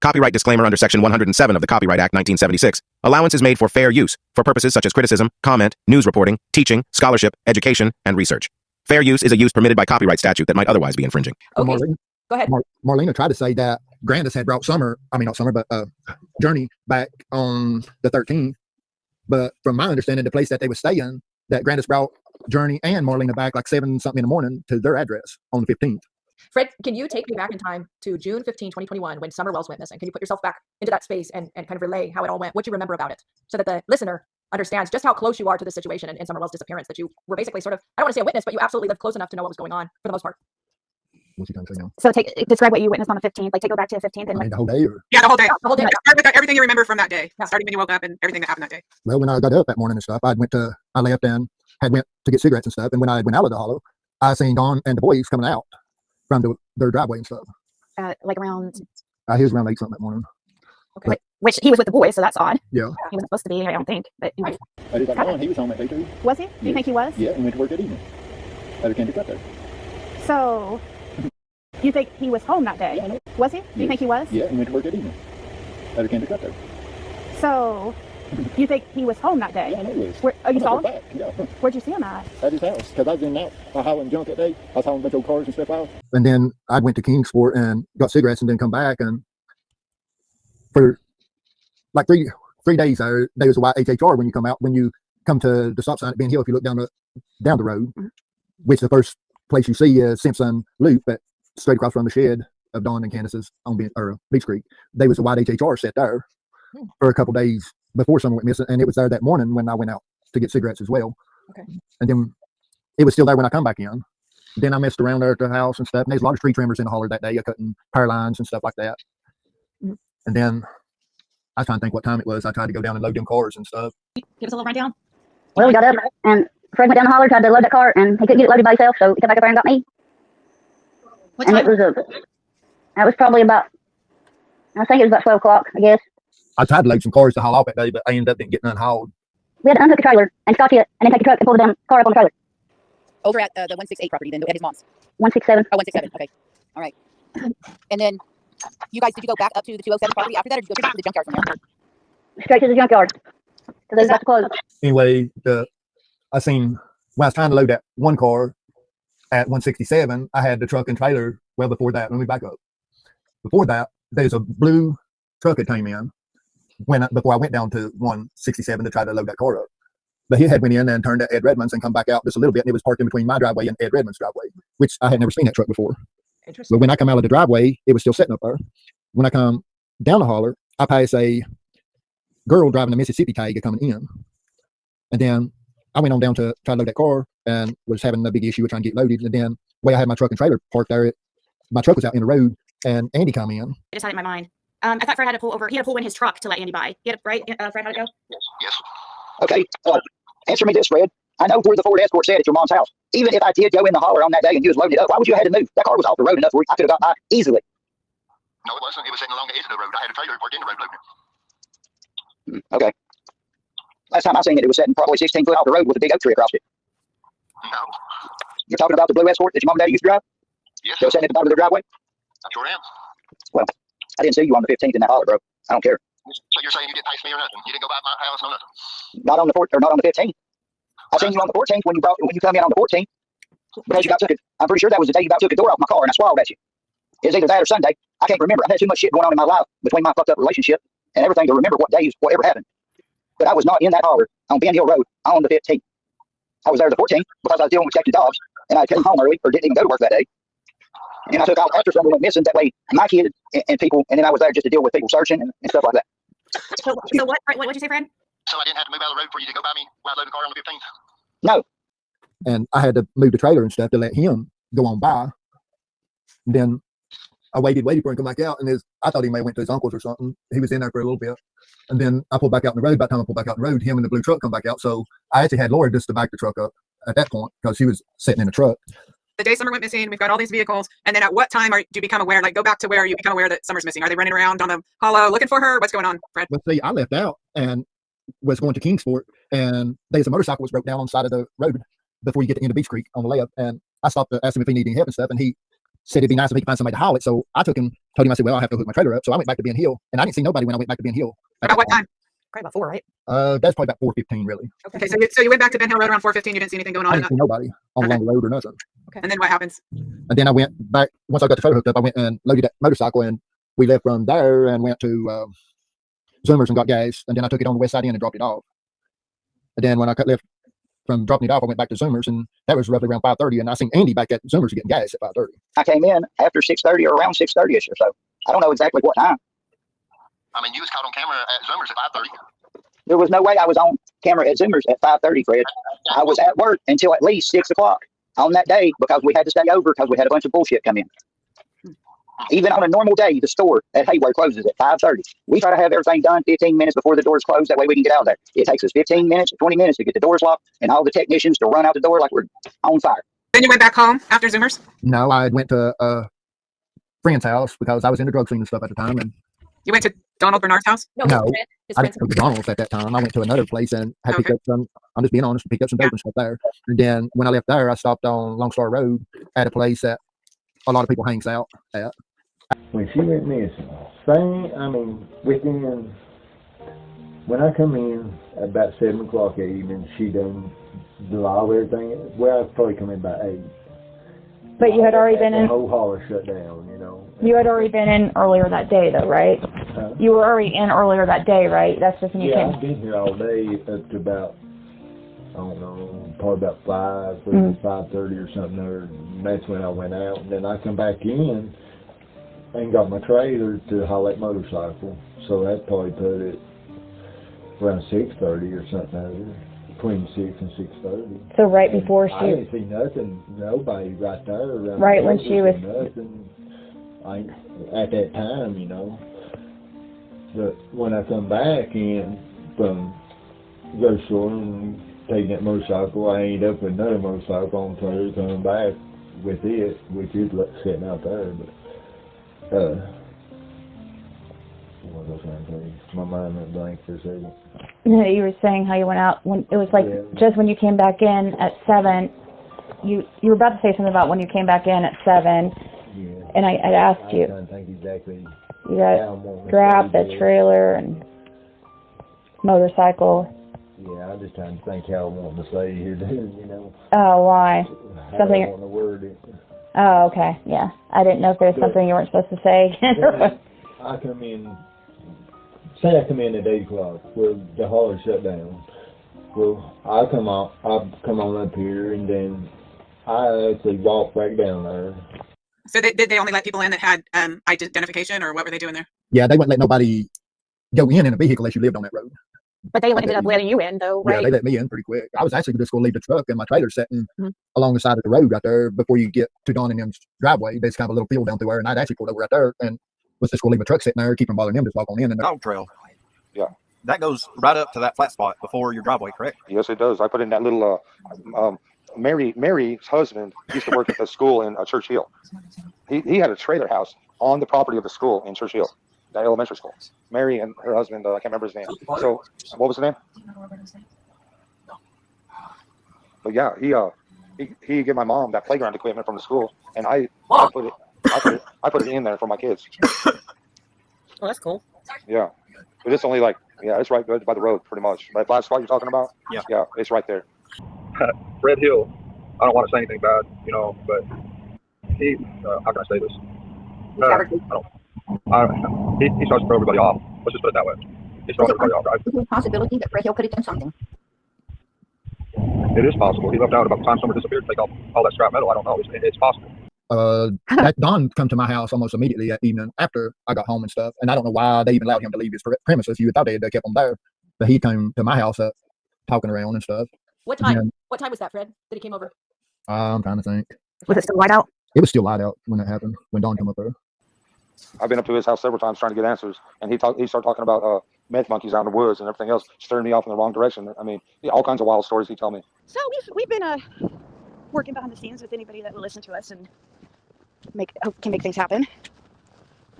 Copyright disclaimer under Section 107 of the Copyright Act 1976. Allowance is made for fair use, for purposes such as criticism, comment, news reporting, teaching, scholarship, education, and research. Fair use is a use permitted by copyright statute that might otherwise be infringing. Okay, go ahead. Marlena tried to say that Grandis had brought Journey back on the 13th. But from my understanding, the place that they were staying, that Grandis brought Journey and Marlena back like 7-something in the morning to their address on the 15th. Fred, can you take me back in time to June 15, 2021, when Summer Wells went missing? Can you put yourself back into that space and kind of relay how it all went, what you remember about it, so that the listener understands just how close you are to this situation and Summer Wells' disappearance, that you were basically sort of, I don't want to say a witness, but you absolutely lived close enough to know what was going on for the most part. What's he trying to say now? So describe what you witnessed on the 15th. Like, take it back to the 15th. And the whole day? Yeah, the whole day. The whole day. Start with everything you remember from that day, starting when you woke up and everything that happened that day. Well, when I got up that morning and stuff, I left and went to get cigarettes and stuff. And when I went out of the hollow, I seen Dawn and the boys coming out from their driveway and stuff. Like around? He was around 8 something that morning. Okay. Which he was with the boys, so that's odd. Yeah. He wasn't supposed to be, I don't think. But he was. He was home that day too. Was he? Do you think he was? Yeah, and went to work that evening. At a candy cut there. So, you think he was home that day? Yeah, was he? Do you think he was? Yeah, and went to work that evening. At a candy cut there. So, you think he was home that day? Yeah, I know he was. Where, you saw him? Back. Yeah. Where'd you see him at? At his house, because I was in and out hauling junk that day. I was hauling a bunch of old cars and stuff out. And then I went to Kingsport and got cigarettes and then come back, and for like three days there was a white HHR when you come to the stop sign at Ben Hill. If you look down the road, which the first place you see is Simpson Loop, but straight across from the shed of Dawn and Candace's on Beach Creek, there was a white HHR set there for a couple days before someone went missing, and it was there that morning when I went out to get cigarettes as well. Okay. And then it was still there when I come back in. Then I messed around there at the house and stuff. And there's a lot of tree trimmers in the holler that day, cutting power lines and stuff like that. And then I was trying to think what time it was. I tried to go down and load them cars and stuff. Give us a little rundown. Well, we got up and Fred went down the holler, tried to load that car, and he couldn't get it loaded by himself, so he came back up there and got me. What and time? That was probably about, I think it was about 12 o'clock, I guess. I tried to load some cars to haul off that day, but I ended up getting unhauled. We had to unhook a trailer and scotch it, and then take the truck and pull the damn car up on the trailer. Over at the 168 property, then at his mom's. 167. Oh, 167. Okay. All right. And then you guys, did you go back up to the 207 property after that, or did you go straight to the junkyard from there? Straight to the junkyard. Because they was about to close. Anyway, I seen when I was trying to load that one car at 167, I had the truck and trailer. Well, before that, let me back up. Before that, there's a blue truck that came in before I went down to 167 to try to load that car up. But he had went in and turned at Ed Redmond's and come back out just a little bit, and it was parked in between my driveway and Ed Redmond's driveway, which I had never seen that truck before. Interesting. But when I come out of the driveway, it was still sitting up there. When I come down the holler, I pass a girl driving a Mississippi Tiger coming in. And then I went on down to try to load that car and was having a big issue with trying to get loaded. And then the way I had my truck and trailer parked there, my truck was out in the road, and Andy come in. I just had it in my mind. I thought Fred had to pull over. He had to pull in his truck to let Andy by. He had right, Fred, how'd it go? Yes. Okay. Answer me this, Fred. I know where the Ford Escort said at your mom's house. Even if I did go in the holler on that day and you was loaded up, why would you have had to move? That car was off the road enough where I could have got by easily. No, it wasn't. It was sitting along the edge of the road. I had a trailer parked in the road loading. Okay. Last time I seen it, it was sitting probably 16 foot off the road with a big oak tree across it. No. You're talking about the blue Escort that your mom and daddy used to drive? Yes. They were sitting at the bottom of their driveway? I sure am. Well, I didn't see you on the 15th in that holler, bro. I don't care. So you're saying you didn't pass me or nothing? You didn't go by my house or nothing? Not on the 15th. I seen you on the 14th when you come in on the 14th. Because you about took it. I'm pretty sure that was the day you about took a door off my car and I swallowed at you. It was either that or Sunday. I can't remember. I've had too much shit going on in my life between my fucked up relationship and everything to remember whatever happened. But I was not in that holler on Ben Hill Road on the 15th. I was there the 14th because I was dealing with Captain Dobbs and I came home early or didn't even go to work that day. And I took out after someone went missing, that way my kid and people, and then I was there just to deal with people searching and stuff like that. So what'd you say, Fred? So I didn't have to move out of the road for you to go by me while I loaded the car on the 15th? No. And I had to move the trailer and stuff to let him go on by. And then I waited for him to come back out, and I thought he may have went to his uncle's or something. He was in there for a little bit. And then I pulled back out on the road. By the time I pulled back out on the road, him and the blue truck come back out. So I actually had Laura just to back the truck up at that point because she was sitting in the truck. The day Summer went missing, we've got all these vehicles. And then at what time do you become aware, like go back to where you become aware that Summer's missing? Are they running around on the hollow looking for her? What's going on, Fred? Well, see, I left out and was going to Kingsport, and there's a motorcycle was broke down on the side of the road before you get to the end of Beach Creek on the left. And I stopped to ask him if he needed any help and stuff. And he said it'd be nice if he could find somebody to haul it. So I told him, I said, well, I have to hook my trailer up. So I went back to Ben Hill, and I didn't see nobody when I went back to Ben Hill. About what time? Probably about 4, right? That's probably about 4:15, really. Okay, so you went back to Ben Hill Road around 4:15. You didn't see anything going I on, didn't see nobody on Okay. along the road or nothing. and then what happens? And then I went back, once I got the trailer hooked up, I went and loaded that motorcycle, and we left from there and went to Zoomers and got gas. And then I took it on the west side end and dropped it off. And then when I left from dropping it off, I went back to Zoomers, and that was roughly around 5:30. And I seen Andy back at Zoomers getting gas at 5:30. I came in after 6:30 or around 6:30ish or so. I don't know exactly what time. I mean, you was caught on camera at Zoomers at 5:30. There was no way I was on camera at Zoomers at 5:30, Fred. I was at work until at least 6 o'clock on that day because we had to stay over because we had a bunch of bullshit come in. Even on a normal day, the store at Hayward closes at 5:30. We try to have everything done 15 minutes before the doors close. That way we can get out of there. It takes us 15 minutes, 20 minutes to get the doors locked and all the technicians to run out the door like we're on fire. Then you went back home after Zoomers? No, I went to a friend's house because I was in the drug scene and stuff at the time. And You went to Donald Bernard's house? No, No, his I friends. didn't go to McDonald's at that time. I went to another place and had picked Okay. up some, I'm just being honest, picked up some dope and stuff there. And then when I left there, I stopped on Long Star Road at a place that a lot of people hangs out at. When she went missing, within, when I come in at about 7 o'clock that evening, she done all everything. Well, I was probably coming about 8. But you had already been The in. whole holler shut down, you know. You had already been in earlier that day, though, right? Huh? You were already in earlier that day, right? That's just when you Yeah, came. I've been here all day up to about, I don't know, probably about 5, Mhm. 5:30 or something. And that's when I went out. And then I come back in and got my trailer to haul that motorcycle. So that probably put it around 6:30 or something over, between 6 and 6:30. So right before I she. didn't see nothing, nobody right there. Around Right the when house, she was- nothing. At that time, you know. But when I come back in from the grocery store and taking that motorcycle, I ended up with another motorcycle on the trailer coming back with it, which is sitting out there. But what was I trying to tell you? My mind went blank for a second. You were saying how you went out when it was like Yeah. just when you came back in at 7. You were about to say something about when you came back in at 7, Yeah. and I asked you. I'm trying to think exactly You got how I'm wanting to grabbed say the this. trailer and motorcycle. Yeah, I'm just trying to think how I want to say here, you know. Oh, why? How Something- I want to word it. Oh, okay, yeah. I didn't know if there was something you weren't supposed to say. Then I come in, say I come in at 8 o'clock, well, the hall is shut down. Well, I come on up here, and then I actually walk back down there. So did they only let people in that had identification, or what were they doing there? Yeah, they wouldn't let nobody go in a vehicle unless you lived on that road. But they ended up letting you in, though, Yeah, right? they let me in pretty quick. I was actually just going to leave the truck and my trailer sitting Mhm. along the side of the road right there before you get to Don and them's driveway. There's kind of a little field down through there, and I'd actually pulled over right there and was just going to leave my truck sitting there, keep from bothering them, just walk on in. And Dog trail. Yeah. That goes right up to that flat spot before your driveway, correct? Yes, it does. I put in that little, Mary's husband used to work at the school in Church Hill. He had a trailer house on the property of the school in Church Hill, that elementary school. Mary and her husband, I can't remember his name. So, what was his name? But yeah, he gave my mom that playground equipment from the school, and I put it in there for my kids. Oh, that's cool. Yeah, but it's only like, it's right by the road, pretty much. That last spot you're talking about? Yeah, it's right there. Red Hill. I don't want to say anything bad, but he. How can I say this? He starts to throw everybody off. Let's just put it that way. He's throwing everybody off, right? Is there a possibility that Fred Hill could have done something? It is possible. He left out about the time someone disappeared to take all that scrap metal. I don't know. It's possible. that Don come to my house almost immediately that evening after I got home and stuff. And I don't know why they even allowed him to leave his premises. You would thought they had kept him there, but he came to my house talking around and stuff. What time? Yeah. What time was that, Fred? That he came over? I'm trying to think. Was it still light out? It was still light out when that happened, when Don came up there. I've been up to his house several times trying to get answers, and he started talking about meth monkeys out in the woods and everything else, stirring me off in the wrong direction. I mean, all kinds of wild stories he told me. So we've been working behind the scenes with anybody that will listen to us and can make things happen.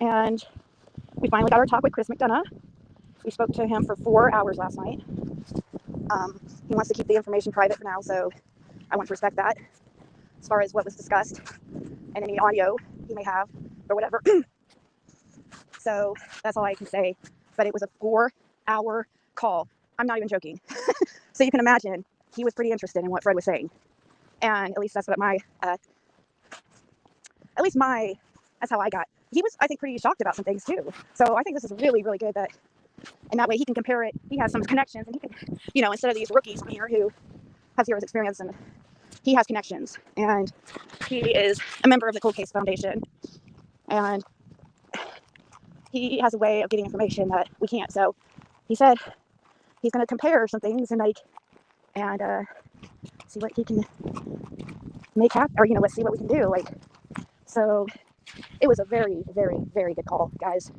And we finally got our talk with Chris McDonough. We spoke to him for 4 hours last night. He wants to keep the information private for now, so I want to respect that as far as what was discussed and any audio he may have or whatever. So that's all I can say. But it was a 4-hour call. I'm not even joking. So you can imagine he was pretty interested in what Fred was saying. And at least that's what that's how I got. He was, I think, pretty shocked about some things too. So I think this is really, really good that, and that way he can compare it. He has some connections, and he can, instead of these rookies here who have 0 experience, and he has connections, and he is a member of the Cold Case Foundation, and he has a way of getting information that we can't. So he said he's going to compare some things and see what he can make happen, or let's see what we can do. So it was a very, very, very good call, guys.